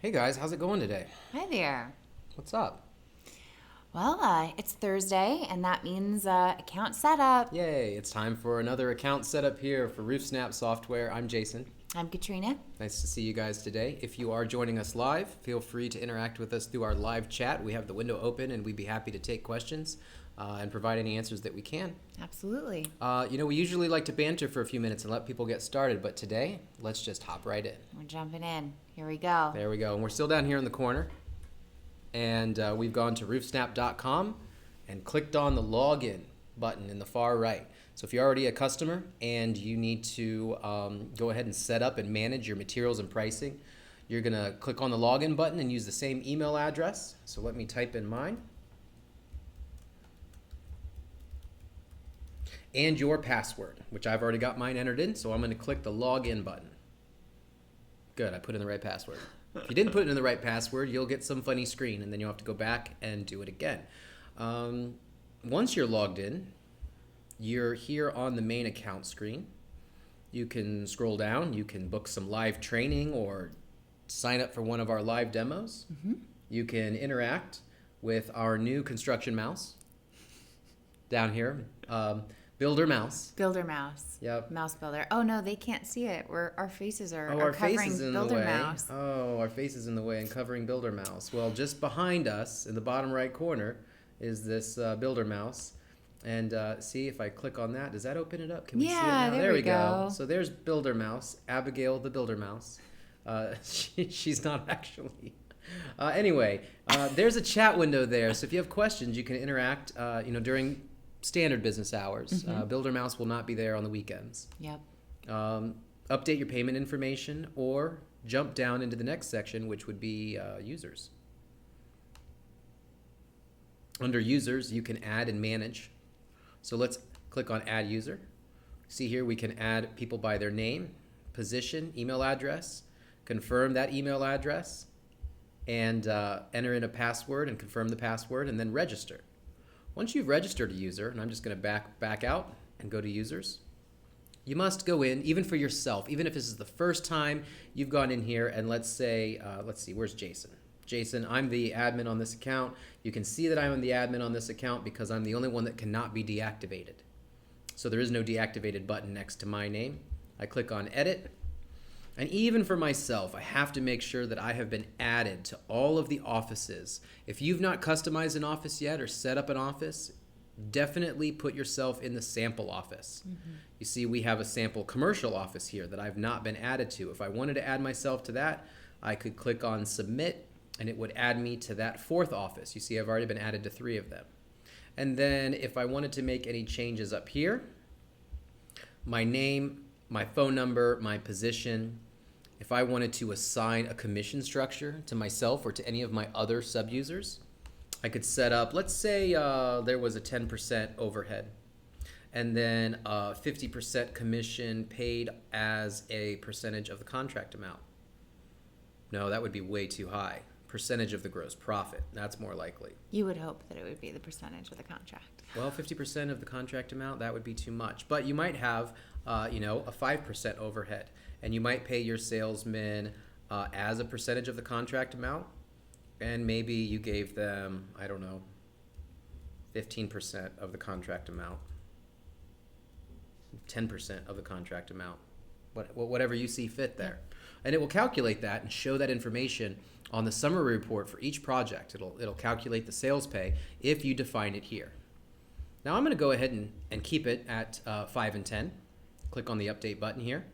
Hey guys, how's it going today? Hi there. What's up? Well, it's Thursday, and that means account setup. Yay, it's time for another account setup here for RoofSnap software. I'm Jason. I'm Katrina. Nice to see you guys today. If you are joining us live, feel free to interact with us through our live chat. We have the window open and we'd be happy to take questions and provide any answers that we can. Absolutely. We usually like to banter for a few minutes and let people get started, but today, let's just hop right in. We're jumping in. Here we go. There we go. And we're still down here in the corner. And we've gone to roofsnap.com and clicked on the login button in the far right. So if you're already a customer and you need to go ahead and set up and manage your materials and pricing, you're going to click on the login button and use the same email address. So let me type in mine. And your password, which I've already got mine entered in, so I'm going to click the login button. Good, I put in the right password. If you didn't put in the right password, you'll get some funny screen, and then you'll have to go back and do it again. Once you're logged in, you're here on the main account screen. You can scroll down. You can book some live training or sign up for one of our live demos. You can interact with our new construction mouse down here. Builder mouse. Builder mouse. Yep. Mouse builder. Oh no, they can't see it. Our faces are, Oh, are our face covering is in Builder the way. Mouse. Oh, our face is in the way and covering Builder Mouse. Well, just behind us in the bottom right corner is this Builder Mouse. And see, if I click on that, does that open it up? Can we see it Yeah, now? there we we go. go. So there's Builder Mouse, Abigail the Builder Mouse. She's not actually. Anyway, there's a chat window there. So if you have questions, you can interact during standard business hours. Builder Mouse will not be there on the weekends. Yep. Update your payment information or jump down into the next section, which would be users. Under users, you can add and manage. So let's click on add user. See here, we can add people by their name, position, email address, confirm that email address, and enter in a password and confirm the password, and then register. Once you've registered a user, and I'm just going to back out and go to users, you must go in, even for yourself, even if this is the first time you've gone in here, and let's see, where's Jason? Jason, I'm the admin on this account. You can see that I'm the admin on this account because I'm the only one that cannot be deactivated. So there is no deactivated button next to my name. I click on edit. And even for myself, I have to make sure that I have been added to all of the offices. If you've not customized an office yet or set up an office, definitely put yourself in the sample office. You see, we have a sample commercial office here that I've not been added to. If I wanted to add myself to that, I could click on submit and it would add me to that fourth office. You see, I've already been added to 3 of them. And then if I wanted to make any changes up here, my name, my phone number, my position, if I wanted to assign a commission structure to myself or to any of my other sub-users, I could set up, let's say there was a 10% overhead and then 50% commission paid as a percentage of the contract amount. No, that would be way too high. Percentage of the gross profit, that's more likely. You would hope that it would be the percentage of the contract. Well, 50% of the contract amount, that would be too much. But you might have, a 5% overhead, and you might pay your salesmen as a percentage of the contract amount, and maybe you gave them, 15% of the contract amount, 10% of the contract amount, whatever you see fit there. And it will calculate that and show that information on the summary report for each project. It'll calculate the sales pay if you define it here. Now I'm going to go ahead and keep it at 5 and 10. Click on the update button here.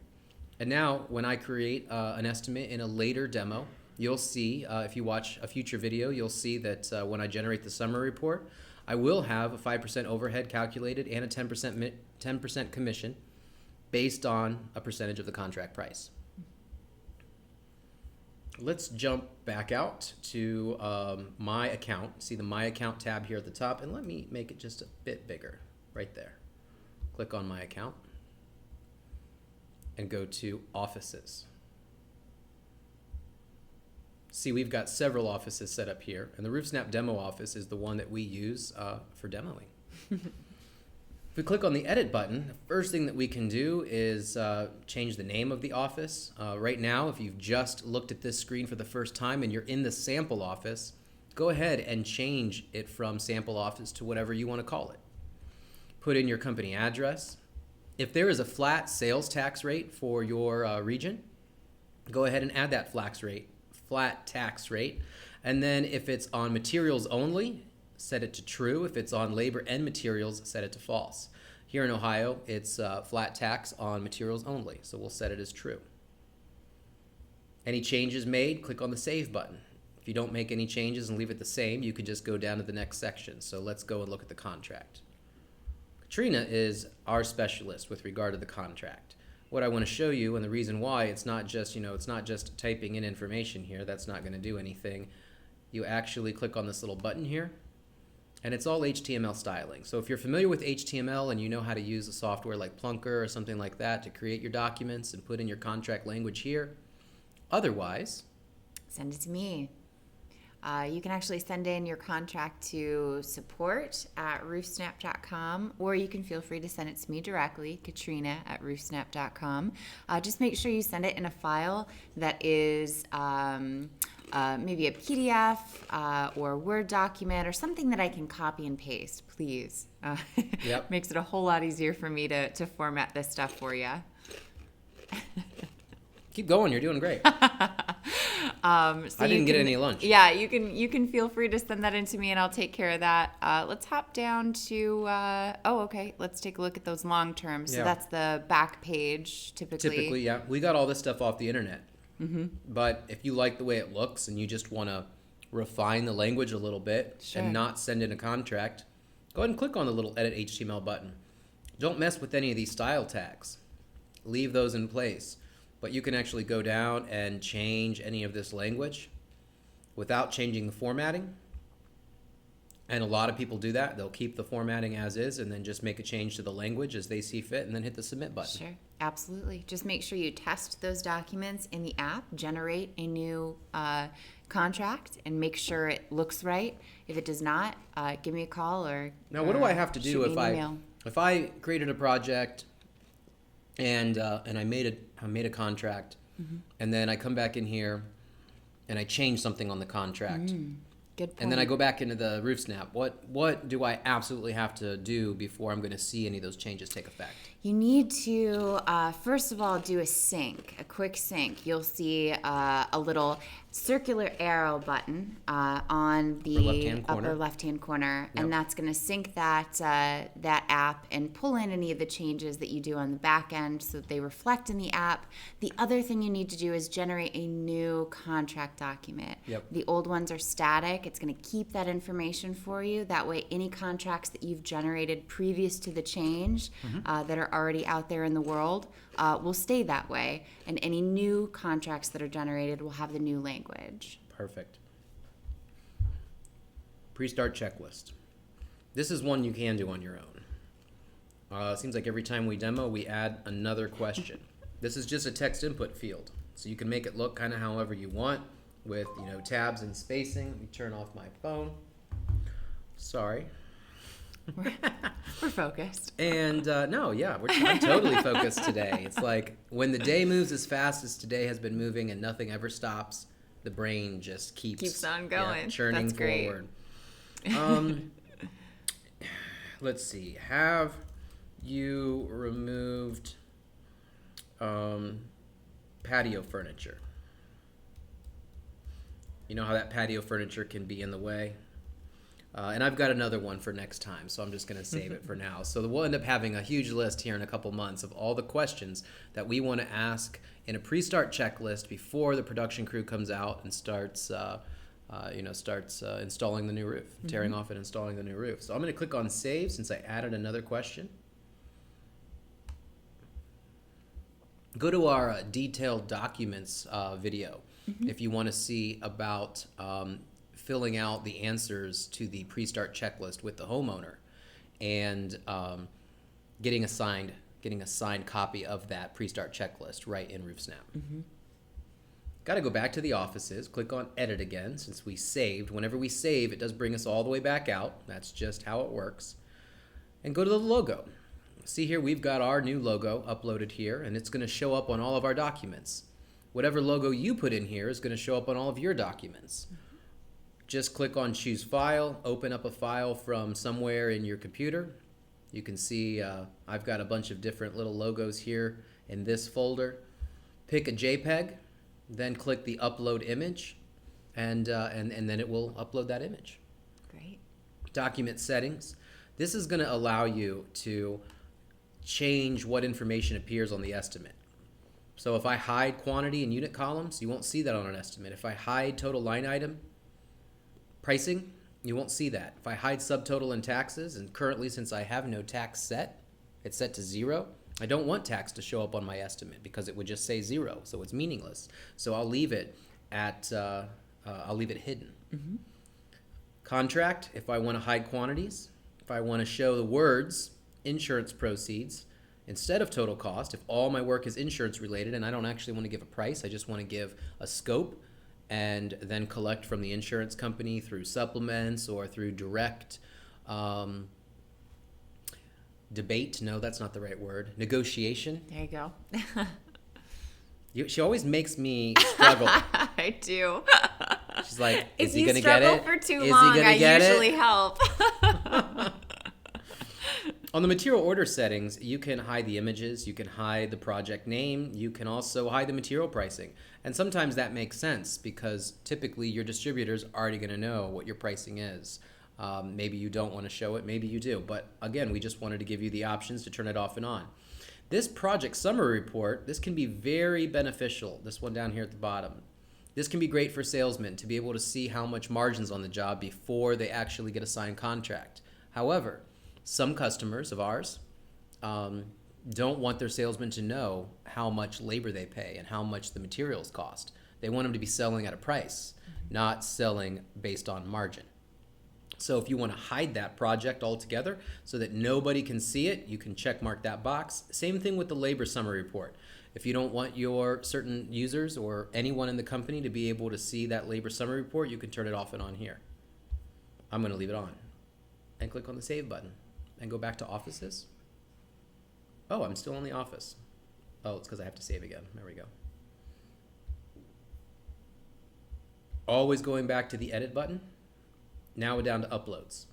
And now when I create an estimate in a later demo, you'll see, if you watch a future video, you'll see that when I generate the summary report, I will have a 5% overhead calculated and a 10% commission based on a percentage of the contract price. Let's jump back out to my account. See the My Account tab here at the top, and let me make it just a bit bigger right there. Click on My Account and go to Offices. See, we've got several offices set up here, and the RoofSnap demo office is the one that we use for demoing. If we click on the edit button, the first thing that we can do is change the name of the office. Right now, if you've just looked at this screen for the first time and you're in the sample office, go ahead and change it from sample office to whatever you want to call it. Put in your company address. If there is a flat sales tax rate for your region, go ahead and add that flat tax rate. And then if it's on materials only, set it to true. If it's on labor and materials, set it to false. Here in Ohio, it's flat tax on materials only, so we'll set it as true. Any changes made, click on the Save button. If you don't make any changes and leave it the same, you can just go down to the next section. So let's go and look at the contract. Katrina is our specialist with regard to the contract. What I want to show you, and the reason why, it's not just typing in information here. That's not going to do anything. You actually click on this little button here, and it's all HTML styling. So if you're familiar with HTML and you know how to use a software like Plunker or something like that to create your documents and put in your contract language here, otherwise, send it to me. You can actually send in your contract to support@roofsnap.com, or you can feel free to send it to me directly, Katrina@roofsnap.com. Just make sure you send it in a file that is maybe a PDF or a Word document or something that I can copy and paste, please. Yep. Makes it a whole lot easier for me to format this stuff for you. Keep going. You're doing great. I didn't get any lunch. Yeah, you can feel free to send that in to me, and I'll take care of that. Let's hop down to. Okay. Let's take a look at those long terms. So Yeah. that's the back page, typically. Typically, yeah. We got all this stuff off the internet. Mm-hmm. But if you like the way it looks and you just want to refine the language a little bit Sure. and not send in a contract, go ahead and click on the little Edit HTML button. Don't mess with any of these style tags. Leave those in place. But you can actually go down and change any of this language without changing the formatting. And a lot of people do that. They'll keep the formatting as is and then just make a change to the language as they see fit and then hit the submit button. Sure, absolutely. Just make sure you test those documents in the app, generate a new contract, and make sure it looks right. If it does not, give me a call or Now, what do I have to shoot do me an email. if I created a project and I made a contract, Mm-hmm. and then I come back in here and I change something on the contract, Good point. and then I go back into the RoofSnap? What do I absolutely have to do before I'm going to see any of those changes take effect? You need to, first of all, do a quick sync. You'll see a little circular arrow button on the upper left-hand corner, Yep. and that's going to sync that app and pull in any of the changes that you do on the back end so that they reflect in the app. The other thing you need to do is generate a new contract document. Yep. The old ones are static. It's going to keep that information for you. That way, any contracts that you've generated previous to the change that are already out there in the world will stay that way, and any new contracts that are generated will have the new language. Perfect. Pre-start checklist. This is one you can do on your own. It seems like every time we demo, we add another question. This is just a text input field, so you can make it look kind of however you want with tabs and spacing. Let me turn off my phone. Sorry. We're focused. And I'm totally focused today. It's like when the day moves as fast as today has been moving and nothing ever stops, the brain just keeps on going. churning That's great. forward. Let's see. Have you removed patio furniture? You know how that patio furniture can be in the way? And I've got another one for next time, so I'm just going to save it for now. So we'll end up having a huge list here in a couple months of all the questions that we want to ask in a pre-start checklist before the production crew comes out and starts installing the new roof, tearing off and installing the new roof. So I'm going to click on Save since I added another question. Go to our detailed documents video if you want to see about filling out the answers to the pre-start checklist with the homeowner and getting a signed copy of that pre-start checklist right in RoofSnap. Got to go back to the offices, click on Edit again since we saved. Whenever we save, it does bring us all the way back out. That's just how it works. And go to the logo. See here, we've got our new logo uploaded here, and it's going to show up on all of our documents. Whatever logo you put in here is going to show up on all of your documents. Just click on Choose File, open up a file from somewhere in your computer. You can see I've got a bunch of different little logos here in this folder. Pick a JPEG, then click the Upload Image, and then it will upload that image. Great. Document settings. This is going to allow you to change what information appears on the estimate. So if I hide quantity and unit columns, you won't see that on an estimate. If I hide total line item pricing, you won't see that. If I hide subtotal and taxes, and currently since I have no tax set, it's set to 0, I don't want tax to show up on my estimate because it would just say 0, so it's meaningless. So I'll leave it at I'll leave it hidden. Mm-hmm. Contract, if I want to hide quantities, if I want to show the words insurance proceeds instead of total cost, if all my work is insurance related and I don't actually want to give a price, I just want to give a scope and then collect from the insurance company through supplements or through direct debate. No, that's not the right word. Negotiation. There you go. She always makes me struggle. I do. She's like, if is he going to get it? If you struggle for too Is long, he gonna get usually it? help. On the material order settings, you can hide the images, you can hide the project name, you can also hide the material pricing. And sometimes that makes sense because typically your distributor's already going to know what your pricing is. Maybe you don't want to show it, maybe you do. But again, we just wanted to give you the options to turn it off and on. This project summary report, this can be very beneficial, this one down here at the bottom. This can be great for salesmen to be able to see how much margin's on the job before they actually get a signed contract. However, some customers of ours don't want their salesmen to know how much labor they pay and how much the materials cost. They want them to be selling at a price, not selling based on margin. So if you want to hide that project altogether so that nobody can see it, you can check mark that box. Same thing with the labor summary report. If you don't want your certain users or anyone in the company to be able to see that labor summary report, you can turn it off and on here. I'm going to leave it on and click on the Save button and go back to Offices. Oh, I'm still on the Office. Oh, it's because I have to save again. There we go. Always going back to the Edit button. Now we're down to Uploads.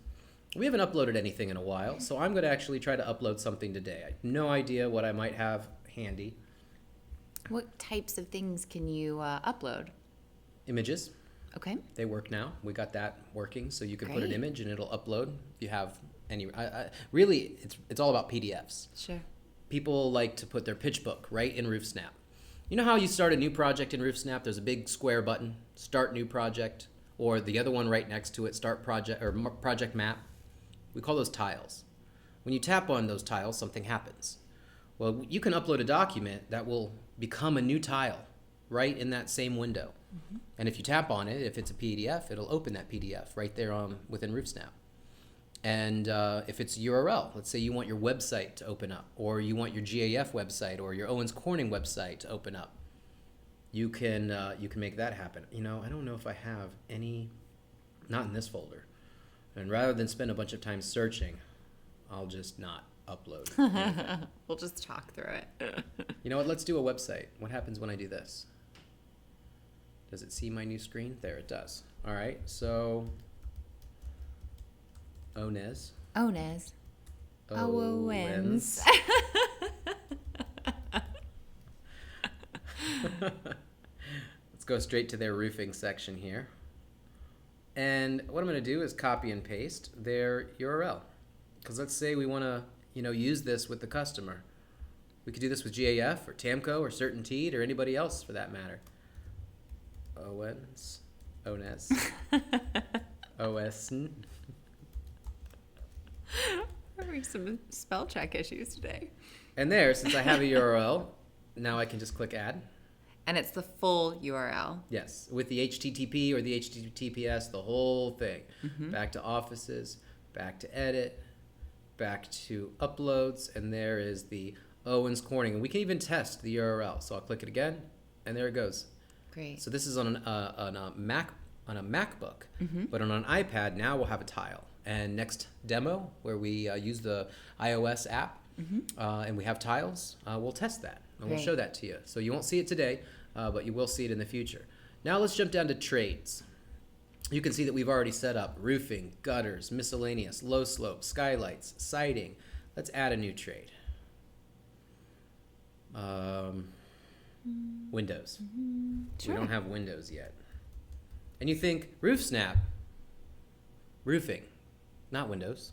We haven't uploaded anything in a while, so I'm going to actually try to upload something today. I have no idea what I might have handy. What types of things can you upload? Images. Okay. They work now. We got that working, so you can put an Great. image and it'll upload. If you have any, really, it's all about PDFs. Sure. People like to put their pitch book right in RoofSnap. You know how you start a new project in RoofSnap? There's a big square button, Start New Project, or the other one right next to it, Start Project or Project Map. We call those tiles. When you tap on those tiles, something happens. Well, you can upload a document that will become a new tile right in that same window. Mm-hmm. And if you tap on it, if it's a PDF, it'll open that PDF right there within RoofSnap. And if it's a URL, let's say you want your website to open up, or you want your GAF website or your Owens Corning website to open up, you can make that happen. You know, I don't know if I have any, not in this folder. And rather than spend a bunch of time searching, I'll just not upload anything. We'll just talk through it. You know what? Let's do a website. What happens when I do this? Does it see my new screen? There it does. All right. So, Onez. Onez. Owens. Let's go straight to their roofing section here. And what I'm going to do is copy and paste their URL. Because let's say we want to, use this with the customer. We could do this with GAF or TAMCO or CertainTeed or anybody else for that matter. Owens. OSN. We're having some spell check issues today. And there, since I have a URL, now I can just click Add. And it's the full URL. Yes, with the HTTP or the HTTPS, the whole thing. Mm-hmm. Back to Offices, back to Edit, back to Uploads, and there is the Owens Corning. And we can even test the URL. So I'll click it again, and there it goes. Great. So this is on a MacBook, Mm-hmm. but on an iPad now we'll have a tile. And next demo, where we use the iOS app, and we have tiles, we'll test that and we'll Great. show that to you. So you won't see it today, but you will see it in the future. Now let's jump down to trades. You can see that we've already set up roofing, gutters, miscellaneous, low slope, skylights, siding. Let's add a new trade. Windows. Sure. We don't have windows yet. And you think, RoofSnap, roofing, not windows,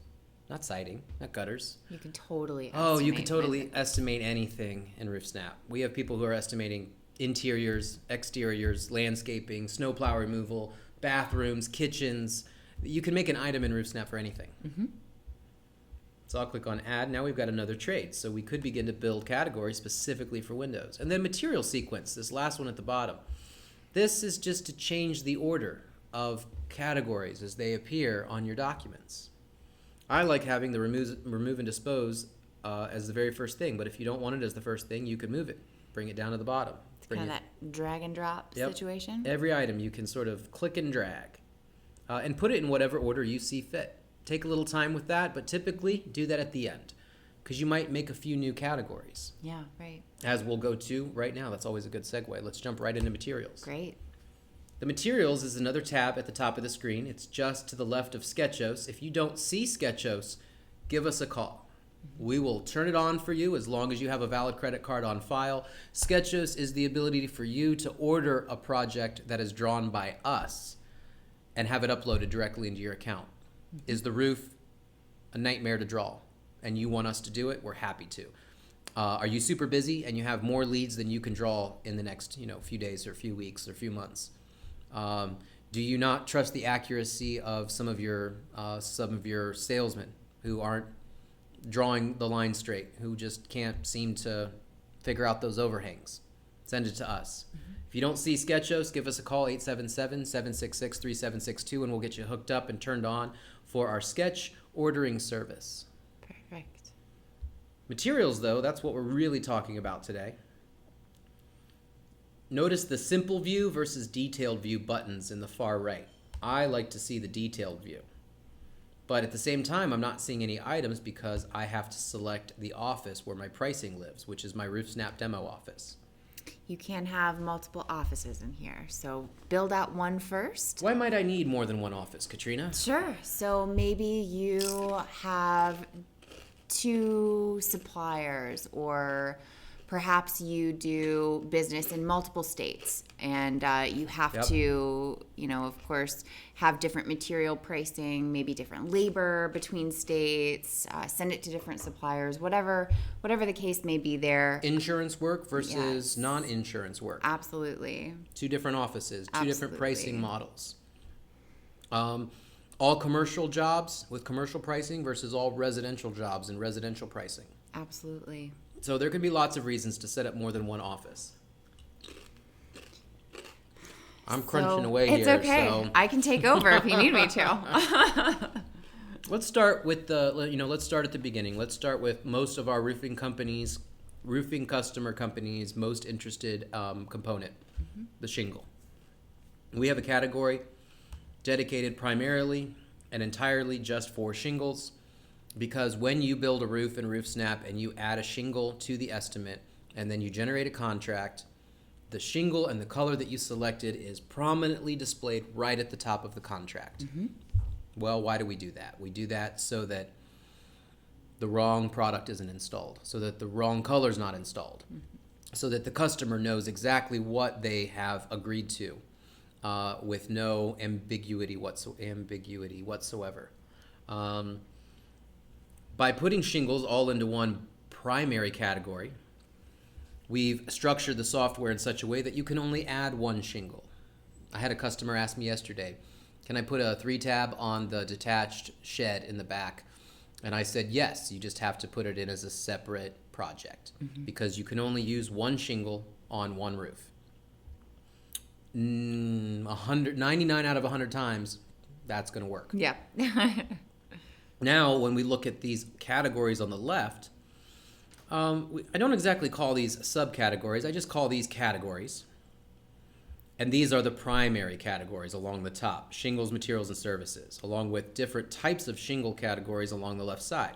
not siding, not gutters. You can totally Oh, you estimate can totally when- estimate anything in RoofSnap. We have people who are estimating interiors, exteriors, landscaping, snowplow removal, bathrooms, kitchens. You can make an item in RoofSnap for anything. So I'll click on add. Now we've got another trade. So we could begin to build categories specifically for windows. And then material sequence, this last one at the bottom. This is just to change the order of categories as they appear on your documents. I like having the remove and dispose as the very first thing, but if you don't want it as the first thing, you can move it. Bring it down to the bottom. Bring Kind of it- that drag and drop Yep. situation. Every item you can sort of click and drag and put it in whatever order you see fit. Take a little time with that, but typically do that at the end because you might make a few new categories, Yeah, right. as we'll go to right now. That's always a good segue. Let's jump right into materials. Great. The materials is another tab at the top of the screen. It's just to the left of Sketchos. If you don't see Sketchos, give us a call. We will turn it on for you as long as you have a valid credit card on file. Sketchos is the ability for you to order a project that is drawn by us and have it uploaded directly into your account. Is the roof a nightmare to draw and you want us to do it? We're happy to. Are you super busy and you have more leads than you can draw in the next few days or few weeks or few months? Do you not trust the accuracy of some of your salesmen who aren't drawing the line straight, who just can't seem to figure out those overhangs? Send it to us. If you don't see Sketchos, give us a call, 877-766-3762, and we'll get you hooked up and turned on for our sketch ordering service. Perfect. Materials, though, that's what we're really talking about today. Notice the simple view versus detailed view buttons in the far right. I like to see the detailed view. But at the same time, I'm not seeing any items because I have to select the office where my pricing lives, which is my RoofSnap demo office. You can have multiple offices in here. So build out one first. Why might I need more than one office, Katrina? Sure. So maybe you have 2 suppliers, or perhaps you do business in multiple states and you have Yep. to, of course, have different material pricing, maybe different labor between states, send it to different suppliers, whatever the case may be there. Insurance work versus Yes. non-insurance work. Absolutely. 2 different offices, 2 different pricing Absolutely. models. All commercial jobs with commercial pricing versus all residential jobs and residential pricing. Absolutely. So there could be lots of reasons to set up more than one office. I'm crunching So, away it's here. okay. So I can take over if you need me to. let's start with let's start at the beginning. Let's start with most of our roofing customer companies' most interested component, the shingle. We have a category dedicated primarily and entirely just for shingles, because when you build a roof in RoofSnap and you add a shingle to the estimate and then you generate a contract, the shingle and the color that you selected is prominently displayed right at the top of the contract. Well, why do we do that? We do that so that the wrong product isn't installed, so that the wrong color is not installed, so that the customer knows exactly what they have agreed to with no ambiguity whatsoever. By putting shingles all into one primary category, we've structured the software in such a way that you can only add one shingle. I had a customer ask me yesterday, can I put a 3-tab on the detached shed in the back? And I said, yes, you just have to put it in as a separate project because you can only use one shingle on one roof. 99 out of 100 times, that's going to work. Yeah. Now, when we look at these categories on the left, I don't exactly call these subcategories. I just call these categories. And these are the primary categories along the top: shingles, materials, and services, along with different types of shingle categories along the left side.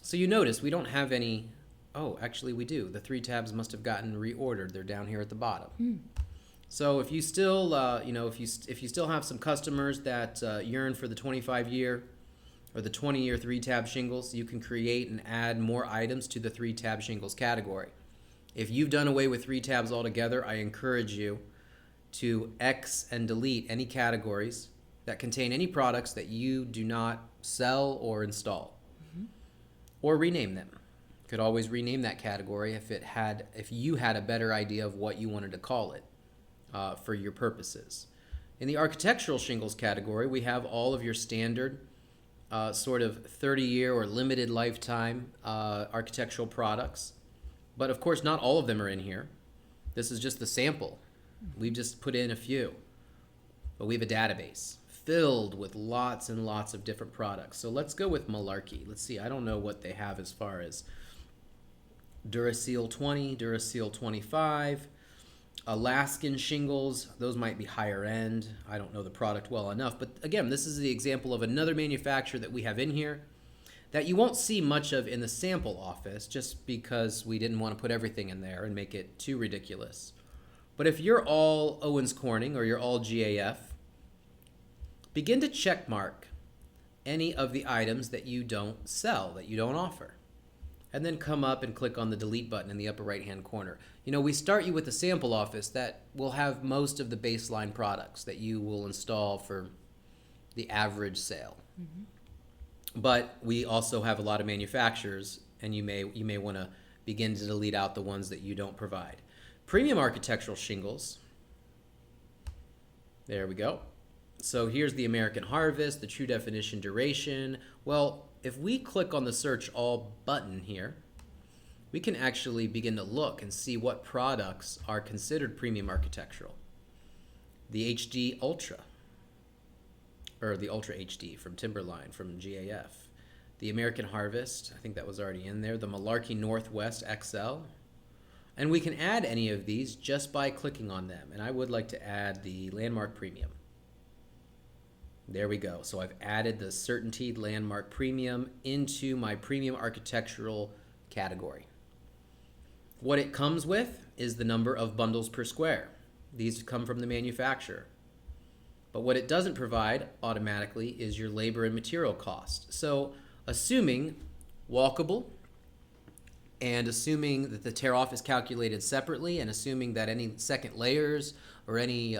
So you notice we don't have any, oh, actually we do. The 3 tabs must have gotten reordered. They're down here at the bottom. So if you still, if you still have some customers that yearn for the 25-year or the 20-year 3-tab shingles, you can create and add more items to the 3-tab shingles category. If you've done away with 3 tabs altogether, I encourage you to X and delete any categories that contain any products that you do not sell or install, or rename them. You could always rename that category if you had a better idea of what you wanted to call it for your purposes. In the architectural shingles category, we have all of your standard sort of 30-year or limited lifetime architectural products. But of course, not all of them are in here. This is just the sample. We've just put in a few. But we have a database filled with lots and lots of different products. So let's go with Malarkey. Let's see, I don't know what they have as far as Duraseal 20, Duraseal 25, Alaskan shingles. Those might be higher end. I don't know the product well enough. But again, this is the example of another manufacturer that we have in here that you won't see much of in the sample office, just because we didn't want to put everything in there and make it too ridiculous. But if you're all Owens Corning or you're all GAF, begin to check mark any of the items that you don't sell, that you don't offer. And then come up and click on the delete button in the upper right hand corner. You know, we start you with the sample office that will have most of the baseline products that you will install for the average sale. But we also have a lot of manufacturers, and you may want to begin to delete out the ones that you don't provide. Premium architectural shingles. There we go. So here's the American Harvest, the True Definition Duration. Well, if we click on the Search All button here, we can actually begin to look and see what products are considered premium architectural. The HD Ultra, or the Ultra HD from Timberline, from GAF. The American Harvest, I think that was already in there. The Malarkey Northwest XL. And we can add any of these just by clicking on them. And I would like to add the Landmark Premium. There we go. So I've added the Certainty Landmark Premium into my premium architectural category. What it comes with is the number of bundles per square. These come from the manufacturer. But what it doesn't provide automatically is your labor and material cost. So assuming walkable, and assuming that the tear off is calculated separately, and assuming that any second layers or any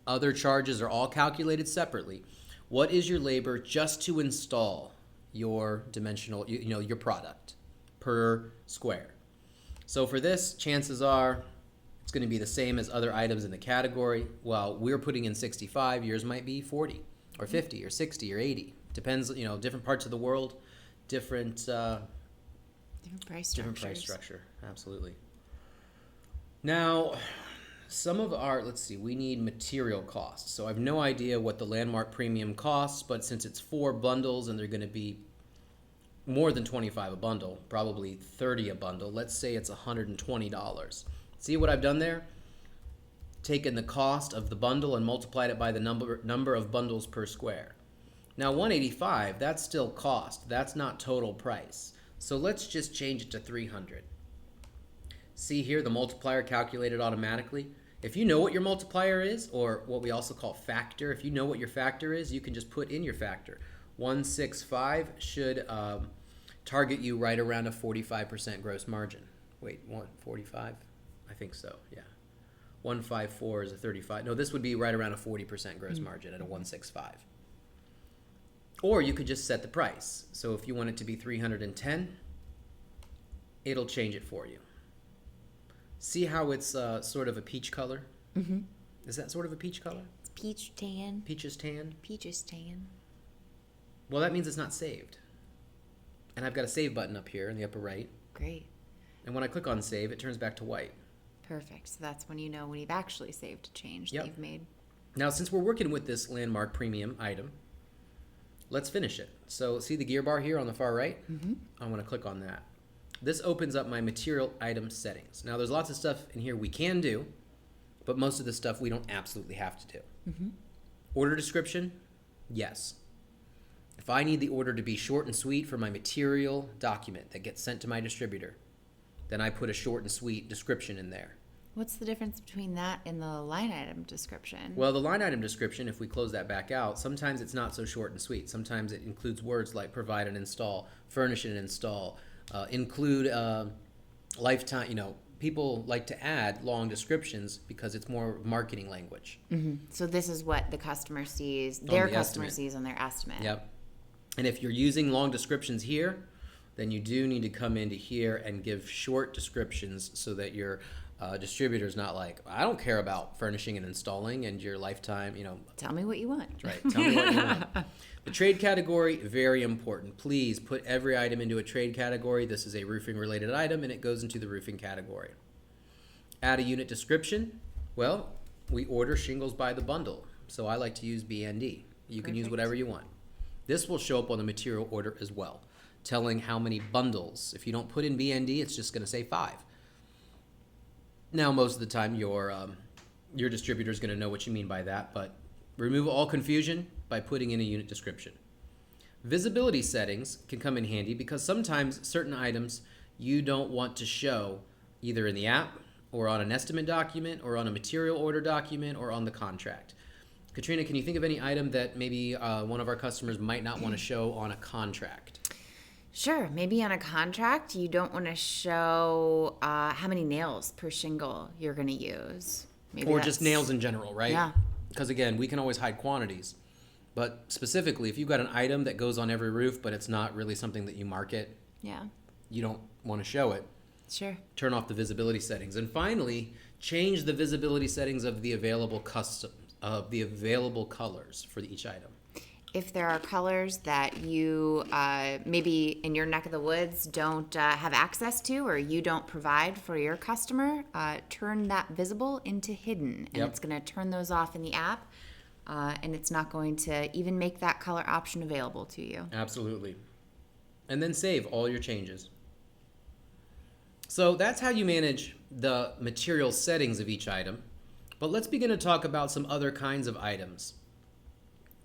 other charges are all calculated separately, what is your labor just to install your dimensional, your product per square? So for this, chances are it's going to be the same as other items in the category. Well, we're putting in 65, yours might be 40 or 50 or 60 or 80. Depends, different parts of the world, different price structure. Absolutely. Now, some of our, let's see, we need material costs. So I have no idea what the Landmark Premium costs, but since it's 4 bundles and they're going to be more than 25 a bundle, probably 30 a bundle, let's say it's $120. See what I've done there? Taken the cost of the bundle and multiplied it by the number of bundles per square. Now 185, that's still cost. That's not total price. So let's just change it to 300. See here, the multiplier calculated automatically. If you know what your multiplier is, or what we also call factor, if you know what your factor is, you can just put in your factor. 165 should target you right around a 45% gross margin. Wait, 145? I think so, yeah. 154 is a 35. No, this would be right around a 40% gross margin at a 165. Or you could just set the price. So if you want it to be 310, it'll change it for you. See how it's sort of a peach color? Mm-hmm. Is that sort of a peach color? It's peach tan. Peaches tan? Peaches tan. Well, that means it's not saved. And I've got a save button up here in the upper right. Great. And when I click on save, it turns back to white. Perfect. So that's when you know when you've actually saved a change that you've made. Now, since we're working with this Landmark Premium item, let's finish it. So see the gear bar here on the far right? Mm-hmm. I want to click on that. This opens up my material item settings. Now, there's lots of stuff in here we can do, but most of the stuff we don't absolutely have to do. Mm-hmm. Order description, yes. If I need the order to be short and sweet for my material document that gets sent to my distributor, then I put a short and sweet description in there. What's the difference between that and the line item description? Well, the line item description, if we close that back out, sometimes it's not so short and sweet. Sometimes it includes words like provide and install, furnish and install, include lifetime, people like to add long descriptions because it's more marketing language. So this is what the customer sees, the customer estimate. sees on their estimate. Yep. And if you're using long descriptions here, then you do need to come into here and give short descriptions so that your distributor's not like, I don't care about furnishing and installing and your lifetime, Tell me what you want. Right. Tell me what you want. The trade category, very important. Please put every item into a trade category. This is a roofing related item and it goes into the roofing category. Add a unit description. Well, we order shingles by the bundle. So I like to use BND. You can use Perfect. whatever you want. This will show up on the material order as well, telling how many bundles. If you don't put in BND, it's just going to say 5. Now, most of the time, your distributor is going to know what you mean by that, but remove all confusion by putting in a unit description. Visibility settings can come in handy because sometimes certain items you don't want to show either in the app or on an estimate document or on a material order document or on the contract. Katrina, can you think of any item that maybe one of our customers might not want to show on a contract? Sure. Maybe on a contract, you don't want to show how many nails per shingle you're going to use. Maybe Or just nails in general, right? Yeah. Because again, we can always hide quantities. But specifically, if you've got an item that goes on every roof, but it's not really something that you market, Yeah. you don't want to show it, Sure. turn off the visibility settings. And finally, change the visibility settings of the available colors for each item. If there are colors that you maybe in your neck of the woods don't have access to or you don't provide for your customer, turn that visible into hidden. And Yep. it's going to turn those off in the app. And it's not going to even make that color option available to you. Absolutely. And then save all your changes. So that's how you manage the material settings of each item. But let's begin to talk about some other kinds of items.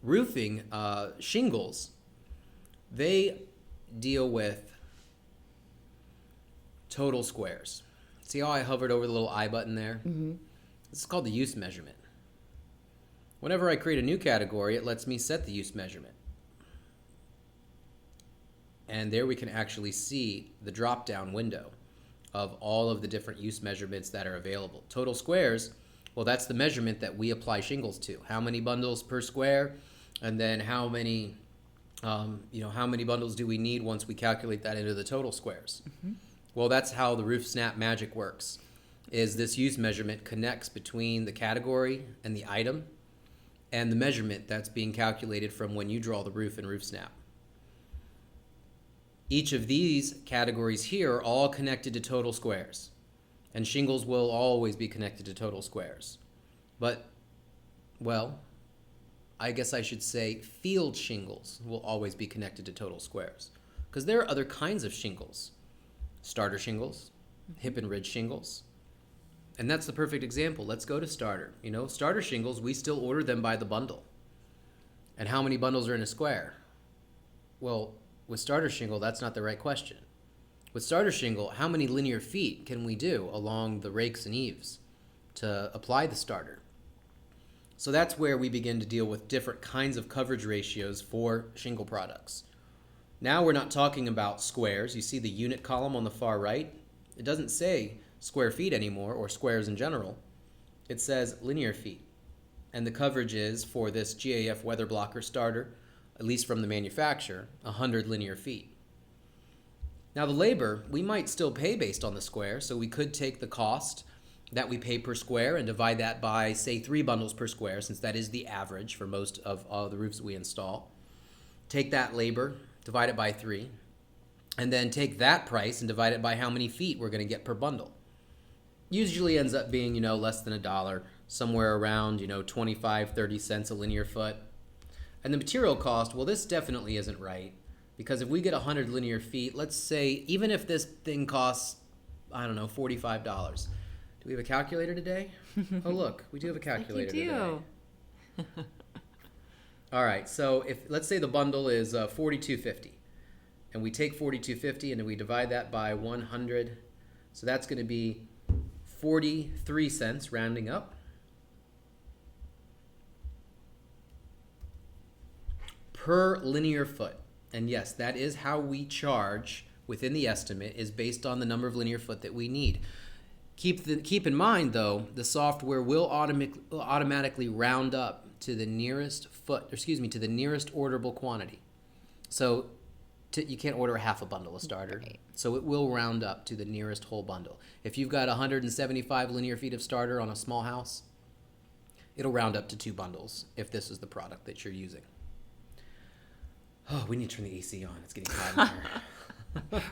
Roofing, shingles, they deal with total squares. See how I hovered over the little I button there? Mm-hmm. This is called the use measurement. Whenever I create a new category, it lets me set the use measurement. And there we can actually see the drop-down window of all of the different use measurements that are available. Total squares, well, that's the measurement that we apply shingles to. How many bundles per square, and then how many bundles do we need once we calculate that into the total squares? Mm-hmm. Well, that's how the RoofSnap magic works, is this use measurement connects between the category and the item and the measurement that's being calculated from when you draw the roof in RoofSnap. Each of these categories here are all connected to total squares, and shingles will always be connected to total squares. But, well, I guess I should say field shingles will always be connected to total squares, because there are other kinds of shingles. Starter shingles, hip and ridge shingles. And that's the perfect example. Let's go to starter. Starter shingles, we still order them by the bundle. And how many bundles are in a square? Well, with starter shingle, that's not the right question. With starter shingle, how many linear feet can we do along the rakes and eaves to apply the starter? So that's where we begin to deal with different kinds of coverage ratios for shingle products. Now we're not talking about squares. You see the unit column on the far right? It doesn't say square feet anymore, or squares in general. It says linear feet. And the coverage is, for this GAF weather blocker starter, at least from the manufacturer, 100 linear feet. Now the labor, we might still pay based on the square, so we could take the cost that we pay per square and divide that by, say, 3 bundles per square, since that is the average for most of all the roofs we install. Take that labor, divide it by 3, and then take that price and divide it by how many feet we're going to get per bundle. Usually ends up being, less than $1, somewhere around, 25, 30 cents a linear foot. And the material cost, well, this definitely isn't right, because if we get 100 linear feet, let's say, even if this thing costs, $45. Do we have a calculator today? Oh, look, we do have a calculator Like you do. today. All right, so if let's say the bundle is $42.50, and we take $42.50 and we divide that by 100, so that's going to be 43 cents, rounding up, per linear foot. And yes, that is how we charge within the estimate, is based on the number of linear foot that we need. Keep in mind, though, the software will automatically round up to the nearest to the nearest orderable quantity. So you can't order half a bundle of starter. Right. So it will round up to the nearest whole bundle. If you've got 175 linear feet of starter on a small house, it'll round up to 2 bundles if this is the product that you're using. Oh, we need to turn the AC on. It's getting hot in here.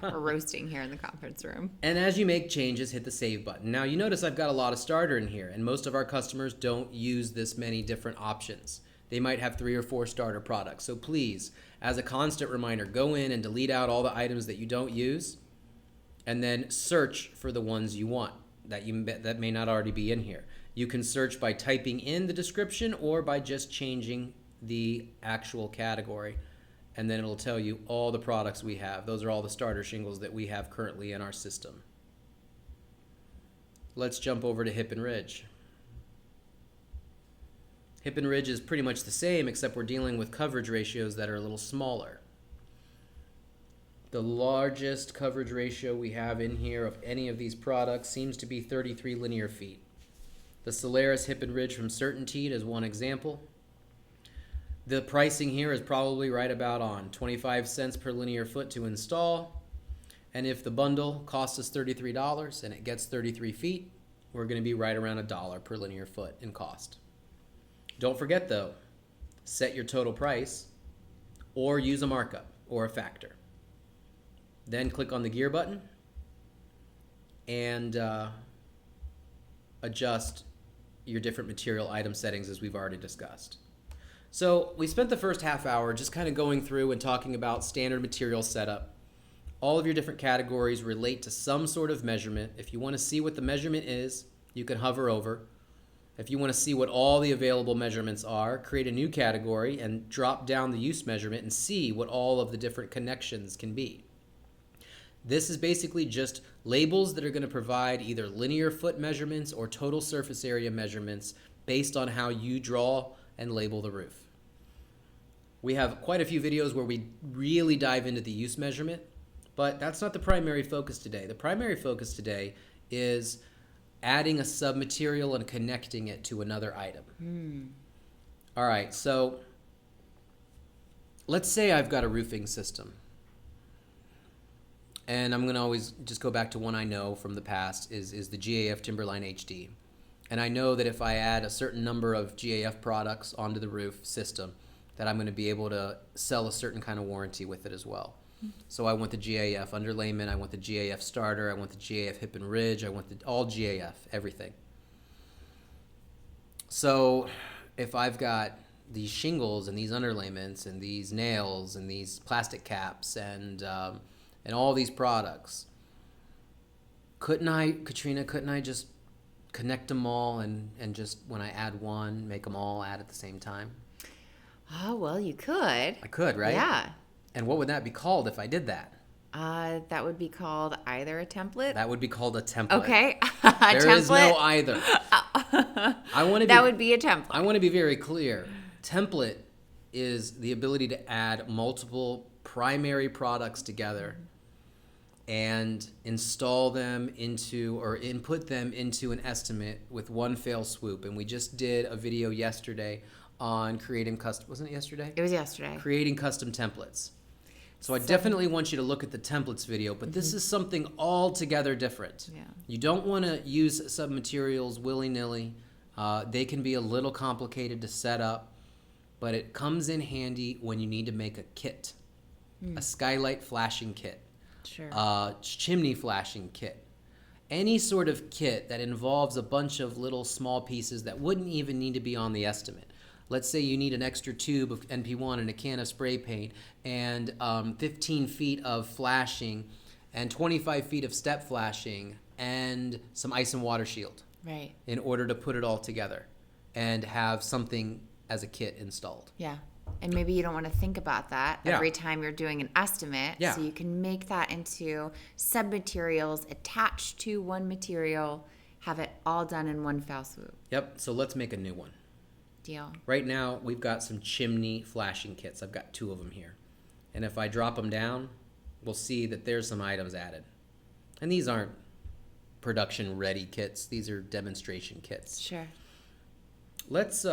We're roasting here in the conference room. And as you make changes, hit the save button. Now you notice I've got a lot of starter in here, and most of our customers don't use this many different options. They might have 3 or 4 starter products. So please, as a constant reminder, go in and delete out all the items that you don't use, and then search for the ones you want that may not already be in here. You can search by typing in the description or by just changing the actual category, and then it'll tell you all the products we have. Those are all the starter shingles that we have currently in our system. Let's jump over to Hip and Ridge. Hip and Ridge is pretty much the same, except we're dealing with coverage ratios that are a little smaller. The largest coverage ratio we have in here of any of these products seems to be 33 linear feet. The Solaris Hip and Ridge from Certainteed is one example. The pricing here is probably right about on 25 cents per linear foot to install. And if the bundle costs us $33 and it gets 33 feet, we're going to be right around $1 per linear foot in cost. Don't forget though, set your total price or use a markup or a factor. Then click on the gear button and adjust your different material item settings as we've already discussed. So we spent the first half hour just kind of going through and talking about standard material setup. All of your different categories relate to some sort of measurement. If you want to see what the measurement is, you can hover over. If you want to see what all the available measurements are, create a new category and drop down the use measurement and see what all of the different connections can be. This is basically just labels that are going to provide either linear foot measurements or total surface area measurements based on how you draw and label the roof. We have quite a few videos where we really dive into the use measurement, but that's not the primary focus today. The primary focus today is adding a submaterial and connecting it to another item. All right, so let's say I've got a roofing system. And I'm going to always just go back to one I know from the past is the GAF Timberline HD. And I know that if I add a certain number of GAF products onto the roof system, that I'm going to be able to sell a certain kind of warranty with it as well. So I want the GAF underlayment, I want the GAF starter, I want the GAF hip and ridge, I want all GAF, everything. So if I've got these shingles and these underlayments and these nails and these plastic caps and all these products, couldn't I just connect them all and just when I add one, make them all add at the same time? Oh, well, you could. I could, right? Yeah. And what would that be called if I did that? That would be called either a template. That would be called a template. Okay. There is no either. That would be a template. I want to be very clear. Template is the ability to add multiple primary products together and install them into or input them into an estimate with one fell swoop. And we just did a video yesterday on creating custom, wasn't it yesterday? It was yesterday. Creating custom templates. So I definitely want you to look at the templates video, but this is something altogether different. Yeah. You don't want to use submaterials willy-nilly. They can be a little complicated to set up, but it comes in handy when you need to make a kit, a skylight flashing kit, Sure. Chimney flashing kit. Any sort of kit that involves a bunch of little small pieces that wouldn't even need to be on the estimate. Let's say you need an extra tube of NP1 and a can of spray paint and 15 feet of flashing and 25 feet of step flashing and some ice and water shield. Right. In order to put it all together and have something as a kit installed. Yeah. And maybe you don't want to think about that Yeah. every time you're doing an estimate. Yeah. So you can make that into sub-materials attached to one material, have it all done in one foul swoop. Yep, so let's make a new one. Deal. Right now, we've got some chimney flashing kits. I've got 2 of them here. And if I drop them down, we'll see that there's some items added. And these aren't production-ready kits. These are demonstration kits. Sure. Let's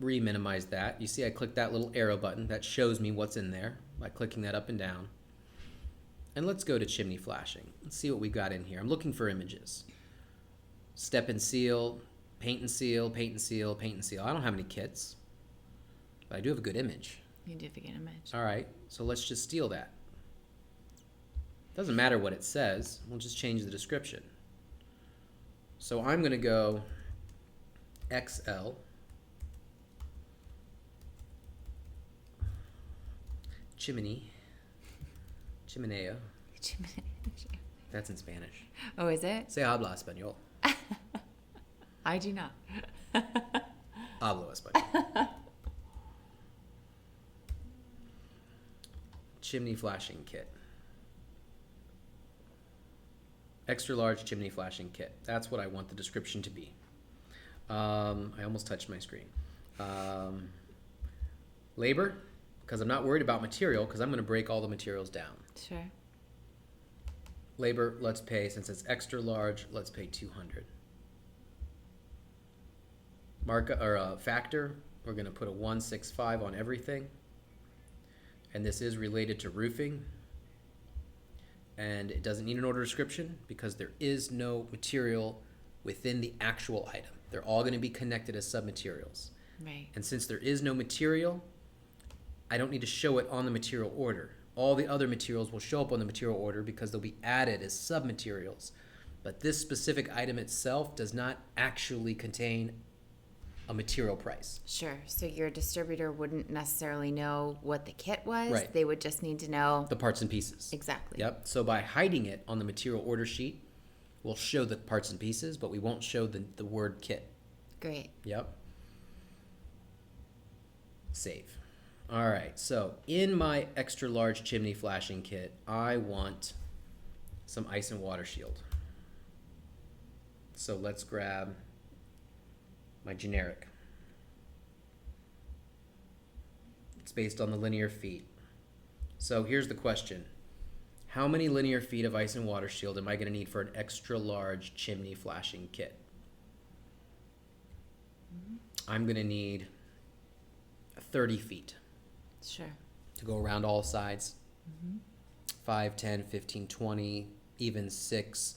re-minimize that. You see I click that little arrow button. That shows me what's in there by clicking that up and down. And let's go to chimney flashing. Let's see what we got in here. I'm looking for images. Step and seal, paint and seal, paint and seal, paint and seal. I don't have any kits, but I do have a good image. You do have a good image. All right, so let's just steal that. Doesn't matter what it says. We'll just change the description. So I'm going to go XL. Chimney. Chimenea. That's in Spanish. Oh, is it? Se habla español. I do not. Hablo español. Chimney flashing kit. Extra large chimney flashing kit. That's what I want the description to be. I almost touched my screen. Labor, because I'm not worried about material, because I'm going to break all the materials down. Sure. Labor, let's pay, since it's extra large, let's pay $200. Factor, we're going to put a 165 on everything. And this is related to roofing. And it doesn't need an order description because there is no material within the actual item. They're all going to be connected as submaterials. Right. And since there is no material, I don't need to show it on the material order. All the other materials will show up on the material order because they'll be added as submaterials. But this specific item itself does not actually contain a material price. Sure. So your distributor wouldn't necessarily know what the kit was. Right. They would just need to know The parts and pieces. exactly. Yep. So by hiding it on the material order sheet, we'll show the parts and pieces, but we won't show the word kit. Great. Yep. Save. All right. So in my extra large chimney flashing kit, I want some ice and water shield. So let's grab my generic. It's based on the linear feet. So here's the question. How many linear feet of ice and water shield am I going to need for an extra large chimney flashing kit? I'm going to need 30 feet Sure. to go around all sides. 5, 10, 15, 20, even 6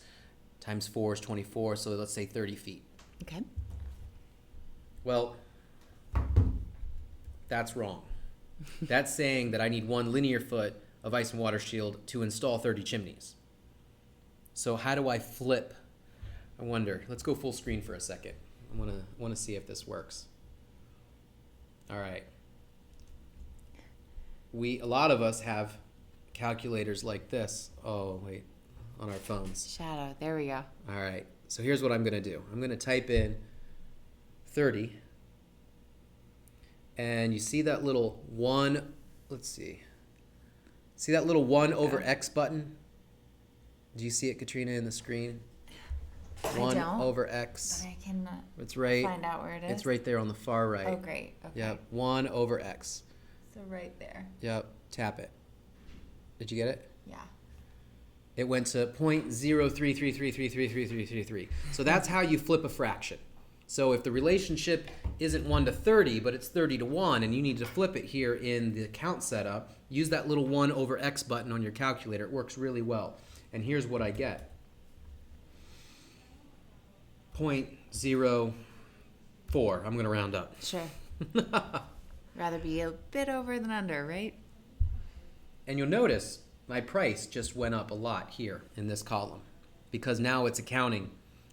times 4 is 24, so let's say 30 feet. Okay. Well, that's wrong. That's saying that I need 1 linear foot of ice and water shield to install 30 chimneys. So how do I flip? I wonder. Let's go full screen for a second. I want to see if this works. All right. A lot of us have calculators like this. Oh, wait, on our phones. Shadow. There we go. All right. So here's what I'm going to do. I'm going to type in 30. And you see that little 1, let's see. See that little 1 over X button? Do you see it, Katrina, in the screen? 1 don't, over X. But I can It's right. find out where it is. It's right there on the far right. Oh, great. Okay. Yep. 1 over X. So right there. Yep. Tap it. Did you get it? Yeah. It went to 0.03333333333. So that's how you flip a fraction. So if the relationship isn't 1 to 30, but it's 30 to 1, and you need to flip it here in the count setup, use that little 1 over X button on your calculator. It works really well. And here's what I get. 0.04. I'm going to round up. Sure. Rather be a bit over than under, right? And you'll notice my price just went up a lot here in this column because now it's accounting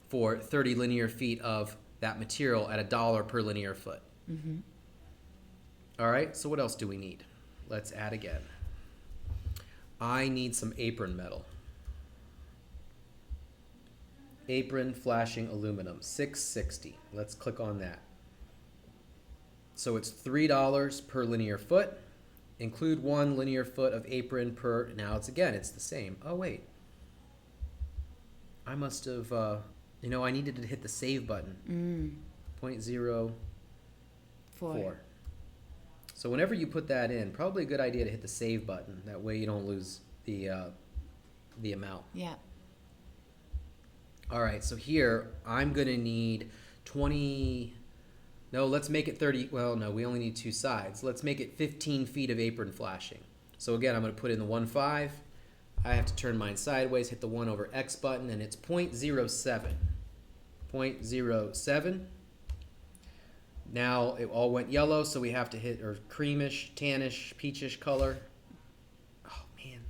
for 30 linear feet of that material at $1 per linear foot. Mm-hmm. All right, so what else do we need? Let's add again. I need some apron metal. Apron flashing aluminum, 660. Let's click on that. So it's $3 per linear foot. Include 1 linear foot of apron per. Now it's the same. Oh, wait. I must have, I needed to hit the save button. 0.04. So whenever you put that in, probably a good idea to hit the save button. That way you don't lose the amount. Yeah. All right, so here I'm going to need 20. No, let's make it 30. Well, no, we only need 2 sides. Let's make it 15 feet of apron flashing. So again, I'm going to put in the 1.5. I have to turn mine sideways, hit the 1 over X button, and it's 0.07. 0.07. Now it all went yellow, so we have to hit, or creamish, tannish, peachish color. Oh, man,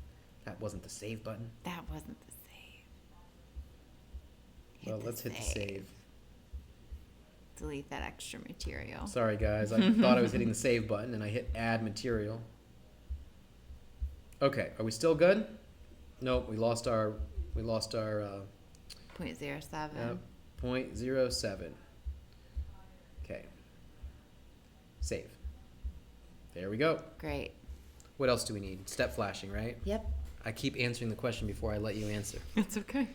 that wasn't the save button. That wasn't the save. Well, let's hit the save. Delete that extra material. Sorry, guys. I thought I was hitting the save button, and I hit add material. Okay, are we still good? Nope, we lost our 0.07. 0.07. Okay. Save. There we go. Great. What else do we need? Step flashing, right? Yep. I keep answering the question before I let you answer. That's okay.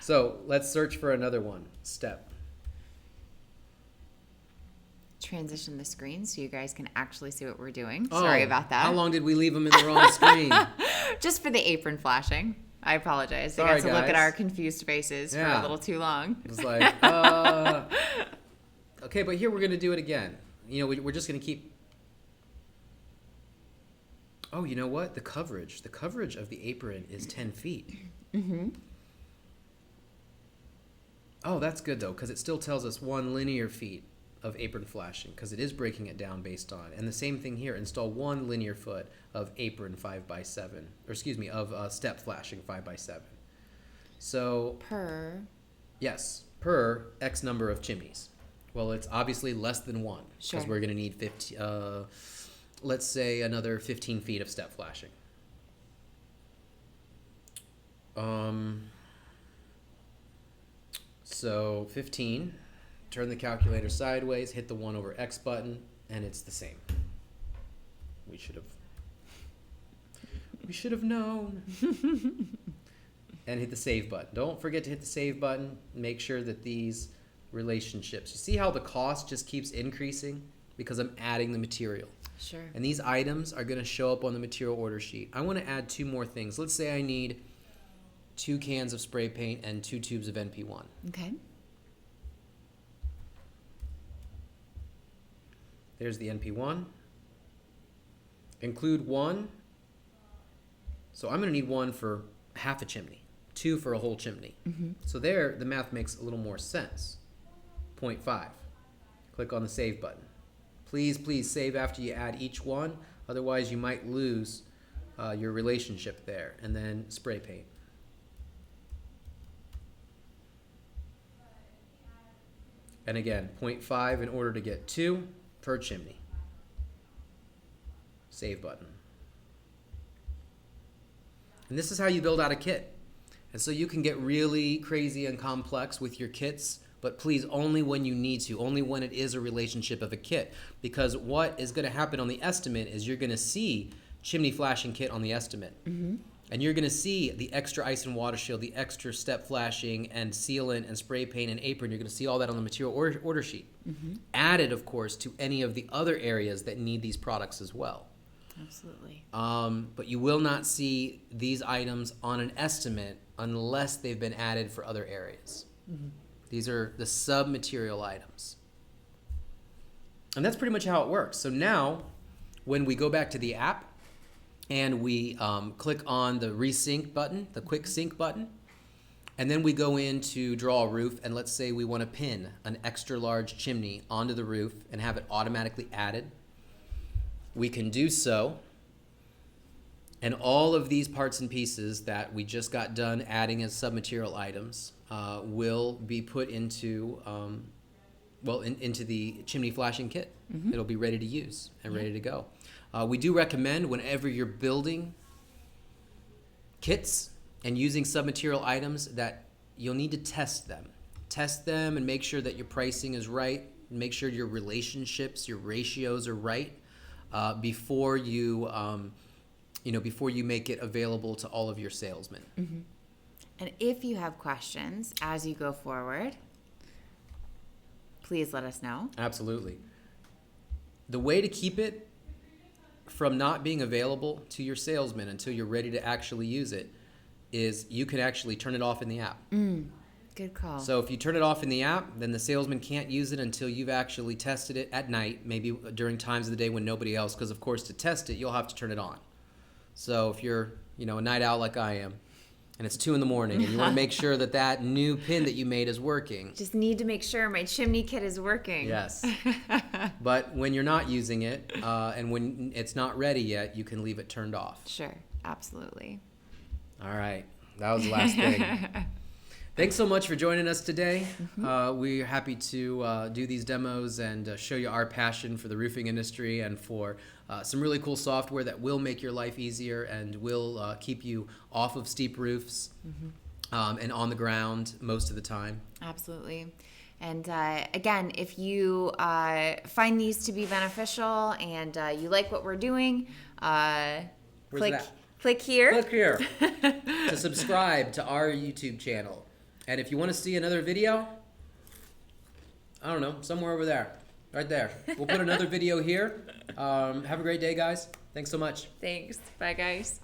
So let's search for another one. Step. Transition the screen so you guys can actually see what we're doing. Sorry about that. How long did we leave them in the wrong screen? Just for the apron flashing. I apologize. Sorry, I got to look at guys. our confused faces for a little too long. It was like, okay, but here we're going to do it again. We're just going to keep. Oh, you know what? The coverage of the apron is 10 feet. Mm-hmm. Oh, that's good, though, because it still tells us 1 linear feet of apron flashing, because it is breaking it down based on. And the same thing here, install 1 linear foot of apron 5x7, of step flashing 5x7. So per X number of chimneys. Well, it's obviously less than 1, because we're going to need 15. Let's say another 15 feet of step flashing. So 15. Turn the calculator sideways, hit the 1 over X button, and it's the same. We should have known. And hit the save button. Don't forget to hit the save button. Make sure that these relationships. You see how the cost just keeps increasing? Because I'm adding the material. Sure. And these items are going to show up on the material order sheet. I want to add 2 more things. Let's say I need 2 cans of spray paint and 2 tubes of NP1. Okay. There's the NP1. Include 1. So I'm going to need 1 for half a chimney, 2 for a whole chimney. Mm-hmm. So there, the math makes a little more sense. 0.5. Click on the save button. Please save after you add each one. Otherwise, you might lose your relationship there. And then spray paint. And again, 0.5 in order to get 2 per chimney. Save button. And this is how you build out a kit. And so you can get really crazy and complex with your kits, but please only when you need to, only when it is a relationship of a kit. Because what is going to happen on the estimate is you're going to see chimney flashing kit on the estimate. Mm-hmm. And you're going to see the extra ice and water shield, the extra step flashing and sealant and spray paint and apron. You're going to see all that on the material order sheet. Mm-hmm. Added, of course, to any of the other areas that need these products as well. Absolutely. But you will not see these items on an estimate unless they've been added for other areas. Mm-hmm. These are the sub-material items. And that's pretty much how it works. So now, when we go back to the app and we click on the resync button, the quick sync button, and then we go in to draw a roof, and let's say we want to pin an extra large chimney onto the roof and have it automatically added, we can do so. And all of these parts and pieces that we just got done adding as submaterial items will be put into into the chimney flashing kit. Mm-hmm. It'll be ready to use and ready to go. We do recommend whenever you're building kits and using submaterial items that you'll need to test them. Test them and make sure that your pricing is right. make sure your relationships, your ratios are right before you, before you make it available to all of your salesmen. Mm-hmm. And if you have questions as you go forward, please let us know. Absolutely. The way to keep it from not being available to your salesman until you're ready to actually use it is you can actually turn it off in the app. Good call. So if you turn it off in the app, then the salesman can't use it until you've actually tested it at night, maybe during times of the day when nobody else, because of course to test it, you'll have to turn it on. So if you're, a night owl like I am, and it's 2 a.m. and you want to make sure that that new pin that you made is working. Just need to make sure my chimney kit is working. Yes. But when you're not using it, and when it's not ready yet, you can leave it turned off. Sure, absolutely. All right. That was the last thing. Thanks so much for joining us today. We're happy to do these demos and show you our passion for the roofing industry and for some really cool software that will make your life easier and will keep you off of steep roofs and on the ground most of the time. Absolutely. And again, if you find these to be beneficial and you like what we're doing, click here. Click here to subscribe to our YouTube channel. And if you want to see another video, I don't know, somewhere over there, right there. We'll put another video here. Have a great day, guys. Thanks so much. Thanks. Bye, guys.